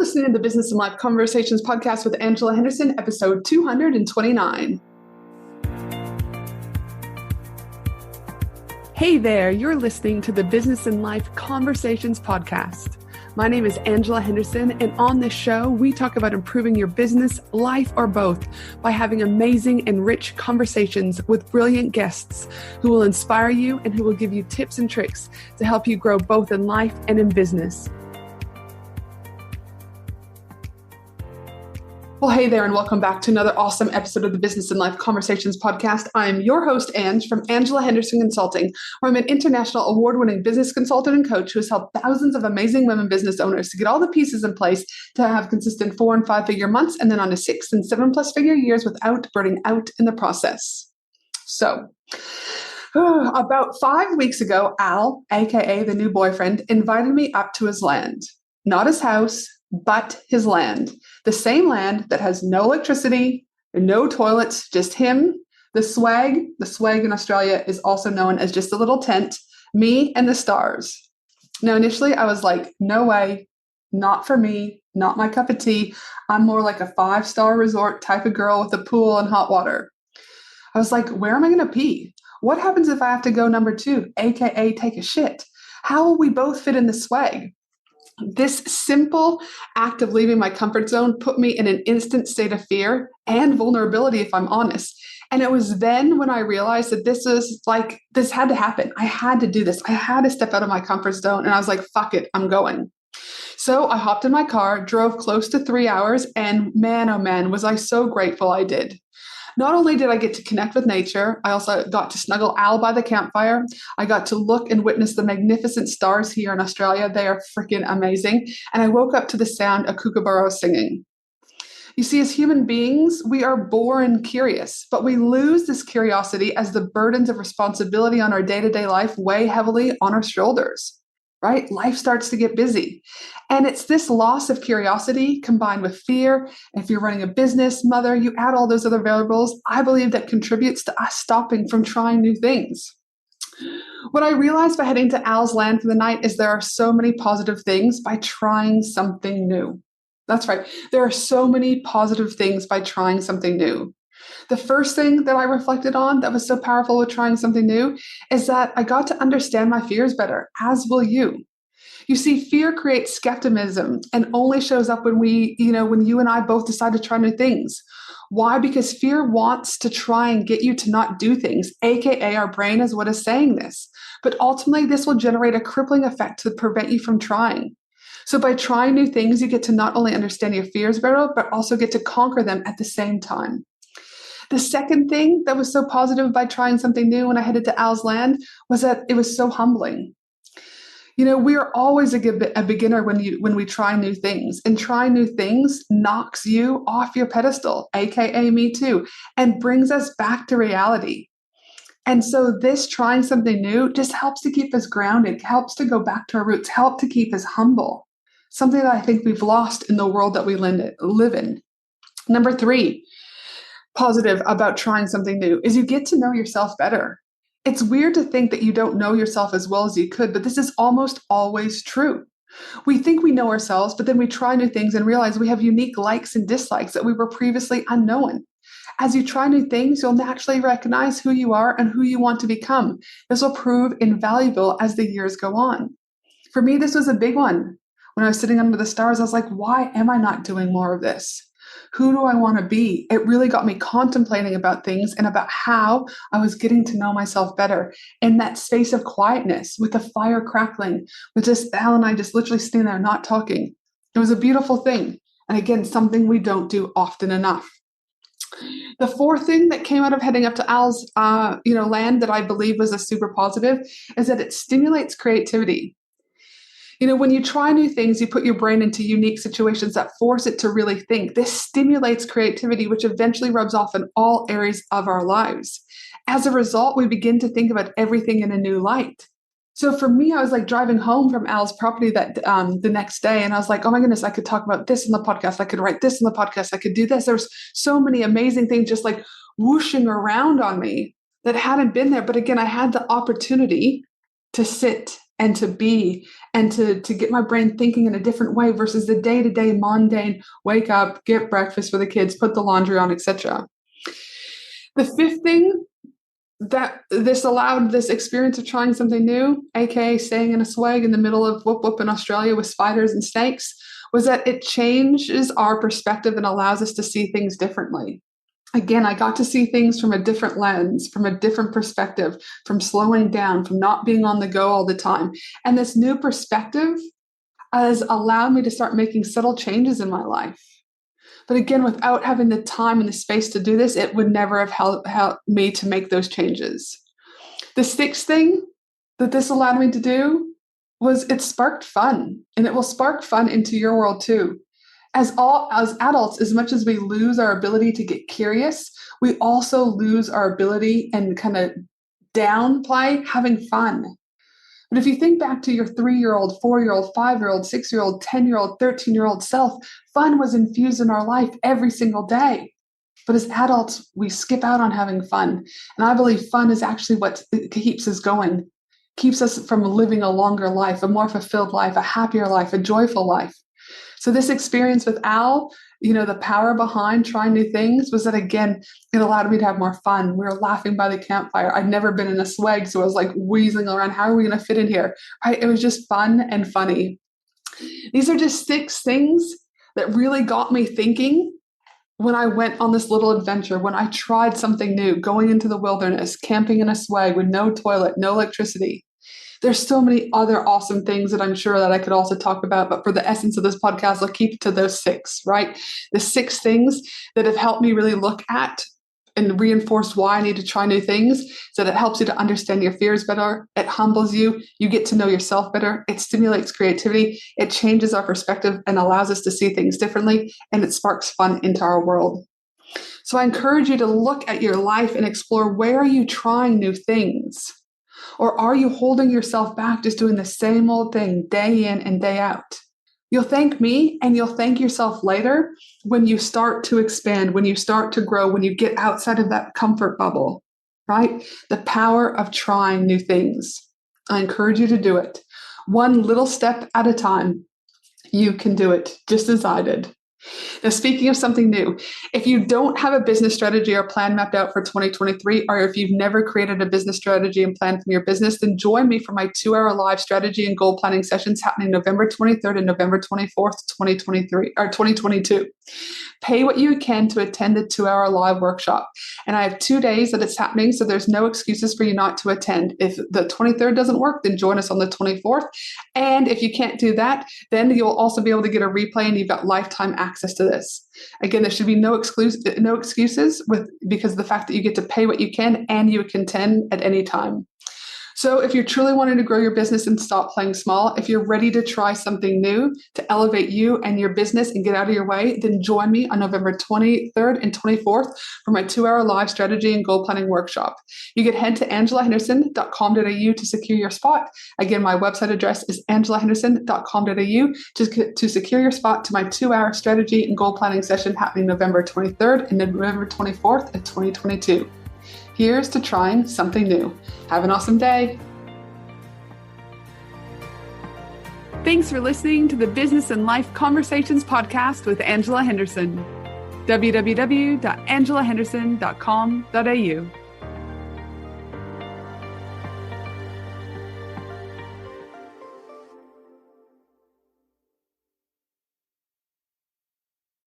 listening to the Business and Life Conversations podcast with Angela Henderson, episode 229. Hey there, you're listening to the Business and Life Conversations podcast. My name is Angela Henderson, and on this show, we talk about improving your business, life, or both by having amazing and rich conversations with brilliant guests who will inspire you and who will give you tips and tricks to help you grow both in life and in business. Well, hey there, and welcome back to another awesome episode of the Business and Life Conversations podcast. I'm your host, Ange, from Angela Henderson Consulting, where I'm an international award-winning business consultant and coach who has helped thousands of amazing women business owners to get all the pieces in place to have consistent 4- and 5-figure months and then on to 6- and 7+ figure years without burning out in the process. So, about 5 weeks ago, Al, aka the new boyfriend, invited me up to his land. Not his house, but his land. The same land that has no electricity, no toilets, just him, the swag. The swag in Australia is also known as just a little tent, me and the stars. Now, initially I was like, no way, not for me, not my cup of tea. I'm more like a 5-star resort type of girl with a pool and hot water. I was like, where am I going to pee? What happens if I have to go number 2, aka take a shit? How will we both fit in the swag? This simple act of leaving my comfort zone put me in an instant state of fear and vulnerability, if I'm honest. And it was then when I realized that this had to happen. I had to do this. I had to step out of my comfort zone. And I was like, fuck it, I'm going. So I hopped in my car, drove close to 3 hours, and man, oh man, was I so grateful I did. Not only did I get to connect with nature, I also got to snuggle Al by the campfire. I got to look and witness the magnificent stars here in Australia. They are freaking amazing. And I woke up to the sound of kookaburras singing. You see, as human beings, we are born curious, but we lose this curiosity as the burdens of responsibility on our day-to-day life weigh heavily on our shoulders. Right? Life starts to get busy. And it's this loss of curiosity combined with fear. If you're running a business, mother, you add all those other variables, I believe that contributes to us stopping from trying new things. What I realized by heading to Al's land for the night is there are so many positive things by trying something new. That's right. There are so many positive things by trying something new. The first thing that I reflected on that was so powerful with trying something new is that I got to understand my fears better, as will you. You see, fear creates skepticism and only shows up when when you and I both decide to try new things. Why? Because fear wants to try and get you to not do things, aka our brain is what is saying this. But ultimately, this will generate a crippling effect to prevent you from trying. So by trying new things, you get to not only understand your fears better, but also get to conquer them at the same time. The second thing that was so positive by trying something new when I headed to Al's land was that it was so humbling. You know, we are always a beginner when we try new things, and trying new things knocks you off your pedestal, aka me too, and brings us back to reality. And so this trying something new just helps to keep us grounded, helps to go back to our roots, help to keep us humble, something that I think we've lost in the world that we live in. Number 3. Positive about trying something new is you get to know yourself better. It's weird to think that you don't know yourself as well as you could, but this is almost always true. We think we know ourselves, but then we try new things and realize we have unique likes and dislikes that we were previously unknown. As you try new things, you'll naturally recognize who you are and who you want to become. This will prove invaluable as the years go on. For me, this was a big one. When I was sitting under the stars, I was like, why am I not doing more of this? Who do I want to be? It really got me contemplating about things and about how I was getting to know myself better in that space of quietness with the fire crackling, with just Al and I just literally standing there not talking. It was a beautiful thing. And again, something we don't do often enough. The fourth thing that came out of heading up to Al's land that I believe was a super positive is that it stimulates creativity. You know, when you try new things, you put your brain into unique situations that force it to really think. This stimulates creativity, which eventually rubs off in all areas of our lives. As a result, we begin to think about everything in a new light. So for me, I was like driving home from Al's property that the next day, and I was like, oh my goodness, I could talk about this in the podcast. I could write this in the podcast. I could do this. There's so many amazing things just like whooshing around on me that hadn't been there. But again, I had the opportunity to sit and to be and to get my brain thinking in a different way versus the day-to-day mundane, wake up, get breakfast for the kids, put the laundry on, etc. The fifth thing that this allowed this experience of trying something new, aka staying in a swag in the middle of whoop whoop in Australia with spiders and snakes, was that it changes our perspective and allows us to see things differently. Again, I got to see things from a different lens, from a different perspective, from slowing down, from not being on the go all the time. And this new perspective has allowed me to start making subtle changes in my life. But again, without having the time and the space to do this, it would never have helped me to make those changes. The sixth thing that this allowed me to do was it sparked fun, and it will spark fun into your world too. As adults, as much as we lose our ability to get curious, we also lose our ability and kind of downplay having fun. But if you think back to your 3-year-old, 4-year-old, 5-year-old, 6-year-old, 10-year-old, 13-year-old self, fun was infused in our life every single day. But as adults, we skip out on having fun. And I believe fun is actually what keeps us going, keeps us from living a longer life, a more fulfilled life, a happier life, a joyful life. So this experience with Al, the power behind trying new things was that, again, it allowed me to have more fun. We were laughing by the campfire. I'd never been in a swag, so I was like wheezing around. How are we going to fit in here? It was just fun and funny. These are just 6 things that really got me thinking when I went on this little adventure, when I tried something new, going into the wilderness, camping in a swag with no toilet, no electricity. There's so many other awesome things that I'm sure that I could also talk about, but for the essence of this podcast, I'll keep it to those 6, right? The 6 things that have helped me really look at and reinforce why I need to try new things, so that it helps you to understand your fears better. It humbles you. You get to know yourself better. It stimulates creativity. It changes our perspective and allows us to see things differently, and it sparks fun into our world. So I encourage you to look at your life and explore, where are you trying new things? Or are you holding yourself back, just doing the same old thing day in and day out? You'll thank me and you'll thank yourself later when you start to expand, when you start to grow, when you get outside of that comfort bubble, right? The power of trying new things. I encourage you to do it. One little step at a time. You can do it, just as I did. Now, speaking of something new, if you don't have a business strategy or plan mapped out for 2023, or if you've never created a business strategy and plan for your business, then join me for my 2-hour live strategy and goal planning sessions happening November 23rd and November 24th, 2022. Pay what you can to attend the 2-hour live workshop. And I have 2 days that it's happening, so there's no excuses for you not to attend. If the 23rd doesn't work, then join us on the 24th. And if you can't do that, then you'll also be able to get a replay, and you've got lifetime access to this. Again, there should be no excuses because of the fact that you get to pay what you can and you can attend at any time. So if you're truly wanting to grow your business and stop playing small, if you're ready to try something new to elevate you and your business and get out of your way, then join me on November 23rd and 24th for my 2-hour live strategy and goal planning workshop. You can head to angelahenderson.com.au to secure your spot. Again, my website address is angelahenderson.com.au to secure your spot to my 2-hour strategy and goal planning session happening November 23rd and November 24th of 2022. Here's to trying something new. Have an awesome day. Thanks for listening to the Business and Life Conversations podcast with Angela Henderson. www.angelahenderson.com.au